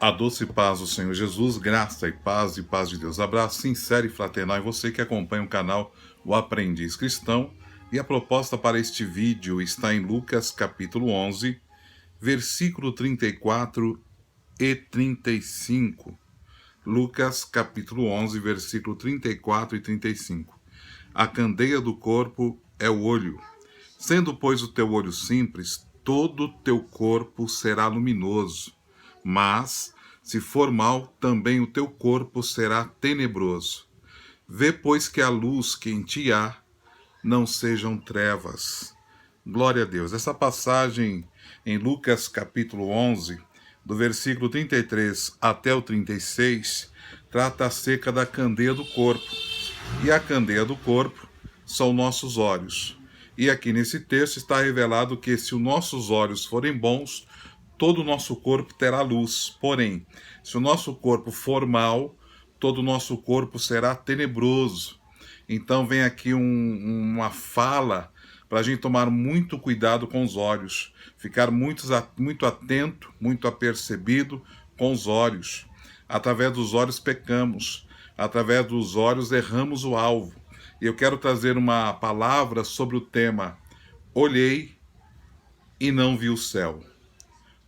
A doce paz do Senhor Jesus, graça e paz de Deus. Abraço sincero e fraternal em você que acompanha o canal O Aprendiz Cristão. E a proposta para este vídeo está em Lucas capítulo 11, versículo 34 e 35. Lucas capítulo 11, versículo 34 e 35. A candeia do corpo é o olho. Sendo, pois, o teu olho simples, todo o teu corpo será luminoso. Mas, se for mau, também o teu corpo será tenebroso. Vê, pois, que a luz que em ti há não sejam trevas. Glória a Deus. Essa passagem em Lucas capítulo 11, do versículo 33 até o 36, trata acerca da candeia do corpo. E a candeia do corpo são nossos olhos. E aqui nesse texto está revelado que se os nossos olhos forem bons, todo o nosso corpo terá luz. Porém, se o nosso corpo for mau, todo o nosso corpo será tenebroso. Então vem aqui uma fala para a gente tomar muito cuidado com os olhos, ficar muito atento, muito apercebido com os olhos. Através dos olhos pecamos, através dos olhos erramos o alvo. E eu quero trazer uma palavra sobre o tema: olhei e não vi o céu.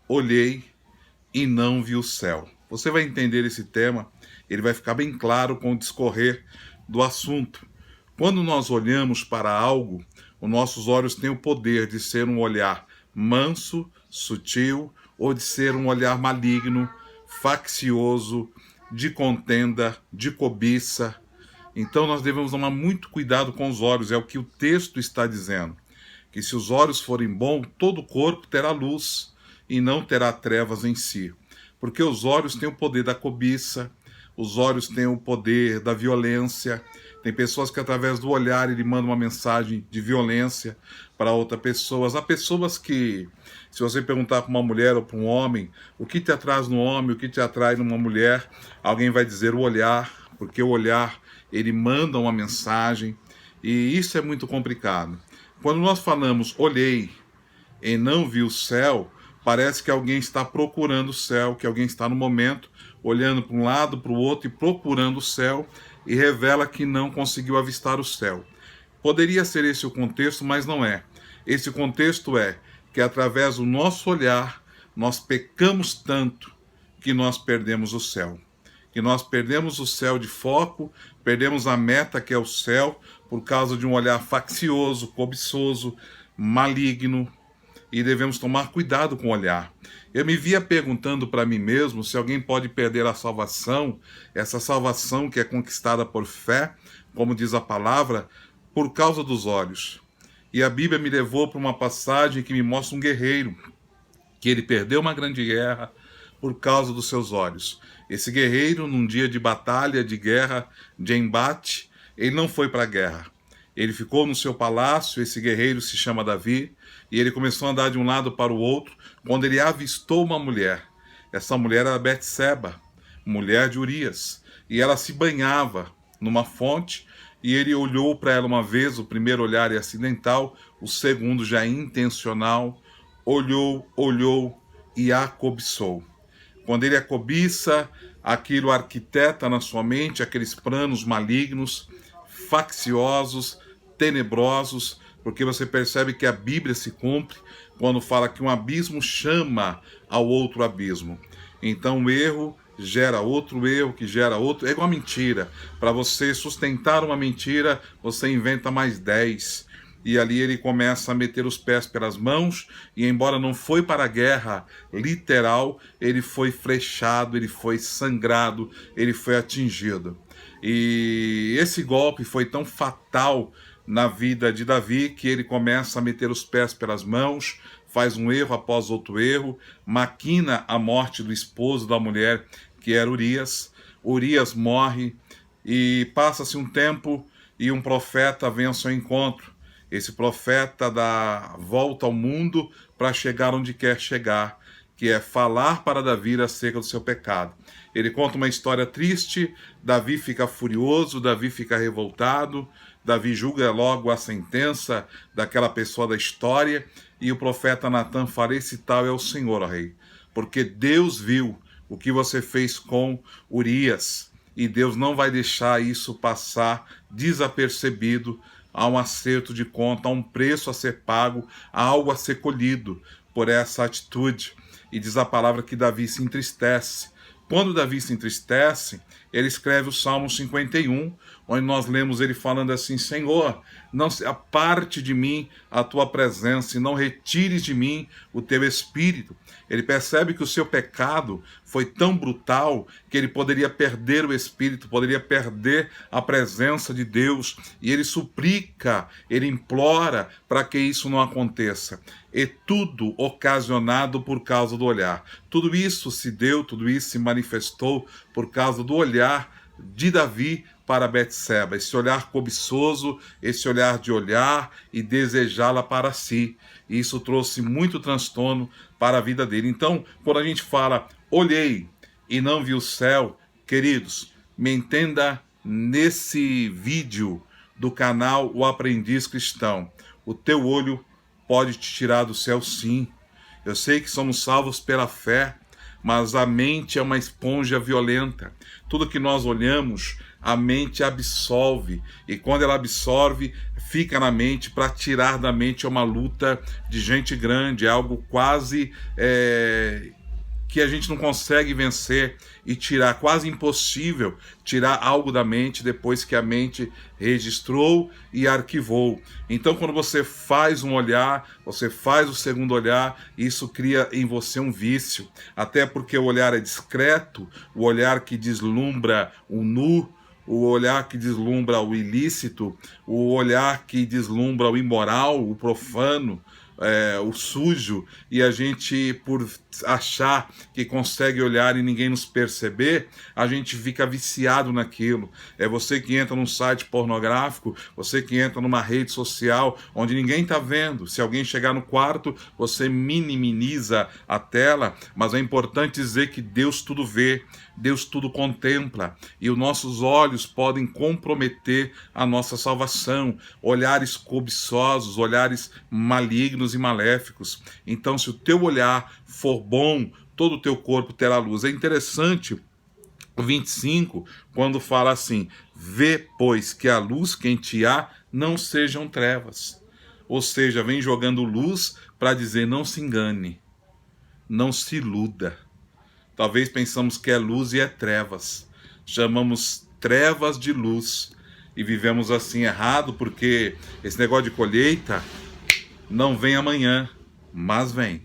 Olhei e não vi o céu. Você vai entender esse tema, ele vai ficar bem claro com o discorrer do assunto. Quando nós olhamos para algo, os nossos olhos têm o poder de ser um olhar manso, sutil, ou de ser um olhar maligno, faccioso, de contenda, de cobiça. Então nós devemos tomar muito cuidado com os olhos, é o que o texto está dizendo. Que se os olhos forem bons, todo o corpo terá luz e não terá trevas em si. Porque os olhos têm o poder da cobiça, os olhos têm o poder da violência. Tem pessoas que através do olhar ele manda uma mensagem de violência para outras pessoas. Há pessoas que, se você perguntar para uma mulher ou para um homem, o que te atrai no homem, o que te atrai numa mulher, alguém vai dizer o olhar, porque o olhar ele manda uma mensagem, e isso é muito complicado. Quando nós falamos olhei e não vi o céu, parece que alguém está procurando o céu, que alguém está no momento olhando para um lado, para o outro e procurando o céu, e revela que não conseguiu avistar o céu. Poderia ser esse o contexto, mas não é. Esse contexto é que através do nosso olhar nós pecamos tanto que nós perdemos o céu. Que nós perdemos o céu de foco, perdemos a meta que é o céu, por causa de um olhar faccioso, cobiçoso, maligno, e devemos tomar cuidado com o olhar. Eu me via perguntando para mim mesmo se alguém pode perder a salvação, essa salvação que é conquistada por fé, como diz a palavra, por causa dos olhos. E a Bíblia me levou para uma passagem que me mostra um guerreiro, que ele perdeu uma grande guerra por causa dos seus olhos. Esse guerreiro, num dia de batalha, de guerra, de embate, ele não foi para a guerra. Ele ficou no seu palácio, esse guerreiro se chama Davi, e ele começou a andar de um lado para o outro, quando ele avistou uma mulher. Essa mulher era Betseba, mulher de Urias, e ela se banhava numa fonte, e ele olhou para ela uma vez, o primeiro olhar é acidental, o segundo já é intencional, olhou e a cobiçou. Quando ele a cobiça, aquilo arquiteta na sua mente aqueles planos malignos, facciosos, tenebrosos, porque você percebe que a Bíblia se cumpre quando fala que um abismo chama ao outro abismo. Então o erro gera outro erro, que gera outro. É igual a mentira. Para você sustentar uma mentira, você inventa mais 10. E ali ele começa a meter os pés pelas mãos, e embora não foi para a guerra literal, ele foi flechado, ele foi sangrado, ele foi atingido. E esse golpe foi tão fatal na vida de Davi que ele começa a meter os pés pelas mãos, faz um erro após outro erro, maquina a morte do esposo da mulher, que era Urias. Urias morre e passa-se um tempo e um profeta vem ao seu encontro. Esse profeta dá volta ao mundo para chegar onde quer chegar, que é falar para Davi acerca do seu pecado. Ele conta uma história triste, Davi fica furioso, Davi fica revoltado, Davi julga logo a sentença daquela pessoa da história, e o profeta Natan fala: esse tal é o Senhor, ó rei, porque Deus viu o que você fez com Urias. E Deus não vai deixar isso passar desapercebido. Há um acerto de conta, há um preço a ser pago, há algo a ser colhido por essa atitude. E diz a palavra que Davi se entristece. Quando Davi se entristece, ele escreve o Salmo 51, onde nós lemos ele falando assim: Senhor, não se aparte de mim a tua presença e não retires de mim o teu espírito. Ele percebe que o seu pecado foi tão brutal que ele poderia perder o espírito, poderia perder a presença de Deus, e ele suplica, ele implora para que isso não aconteça. E tudo ocasionado por causa do olhar. Tudo isso se deu, tudo isso se manifestou por causa do olhar de Davi para Betseba, esse olhar cobiçoso, esse olhar de olhar e desejá-la para si. E isso trouxe muito transtorno para a vida dele. Então, quando a gente fala, olhei e não vi o céu, queridos, me entenda nesse vídeo do canal O Aprendiz Cristão. O teu olho pode te tirar do céu, sim. Eu sei que somos salvos pela fé, mas a mente é uma esponja violenta. Tudo que nós olhamos, a mente absorve. E quando ela absorve, fica na mente. Para tirar da mente é uma luta de gente grande, é algo quase que a gente não consegue vencer e tirar, quase impossível tirar algo da mente depois que a mente registrou e arquivou. Então, quando você faz um olhar, você faz o segundo olhar, isso cria em você um vício, até porque o olhar é discreto, o olhar que deslumbra o nu, o olhar que deslumbra o ilícito, o olhar que deslumbra o imoral, o profano, o sujo, e a gente, por achar que consegue olhar e ninguém nos perceber, a gente fica viciado naquilo. É você que entra num site pornográfico, você que entra numa rede social onde ninguém está vendo. Se alguém chegar no quarto, você minimiza a tela, mas é importante dizer que Deus tudo vê, Deus tudo contempla, e os nossos olhos podem comprometer a nossa salvação, olhares cobiçosos, olhares malignos e maléficos. Então, se o teu olhar for bom, todo o teu corpo terá luz. É interessante o 25, quando fala assim: vê, pois, que a luz que em ti há não sejam trevas. Ou seja, vem jogando luz para dizer: não se engane, não se iluda. Talvez pensamos que é luz e é trevas. Chamamos trevas de luz e vivemos assim errado, porque esse negócio de colheita não vem amanhã, mas vem.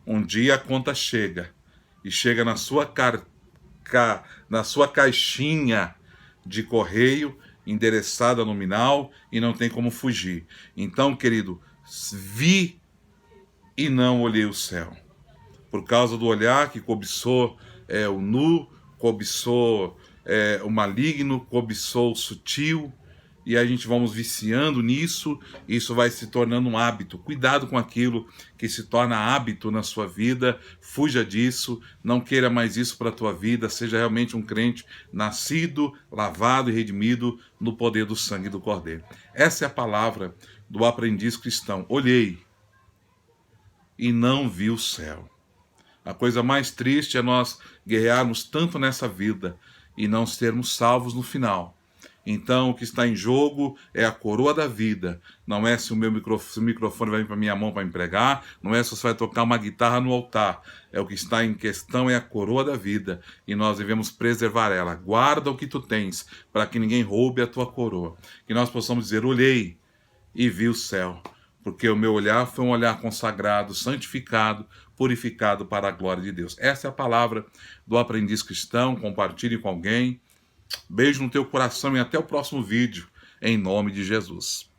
Um dia a conta chega, e chega na sua caixinha de correio, endereçada nominal, e não tem como fugir. Então, querido, vi e não olhei o céu. Por causa do olhar que cobiçou o nu, cobiçou o maligno, cobiçou o sutil, e a gente vamos viciando nisso, e isso vai se tornando um hábito. Cuidado com aquilo que se torna hábito na sua vida, fuja disso, não queira mais isso para a tua vida, seja realmente um crente nascido, lavado e redimido no poder do sangue do Cordeiro. Essa é a palavra do aprendiz cristão. Olhei e não vi o céu. A coisa mais triste é nós guerrearmos tanto nessa vida e não sermos salvos no final. Então, o que está em jogo é a coroa da vida. Não é se o microfone vai vir para minha mão para me pregar, não é se você vai tocar uma guitarra no altar. É o que está em questão, é a coroa da vida. E nós devemos preservar ela. Guarda o que tu tens, para que ninguém roube a tua coroa. Que nós possamos dizer: olhei e vi o céu. Porque o meu olhar foi um olhar consagrado, santificado, purificado para a glória de Deus. Essa é a palavra do aprendiz cristão. Compartilhe com alguém. Beijo no teu coração e até o próximo vídeo, em nome de Jesus.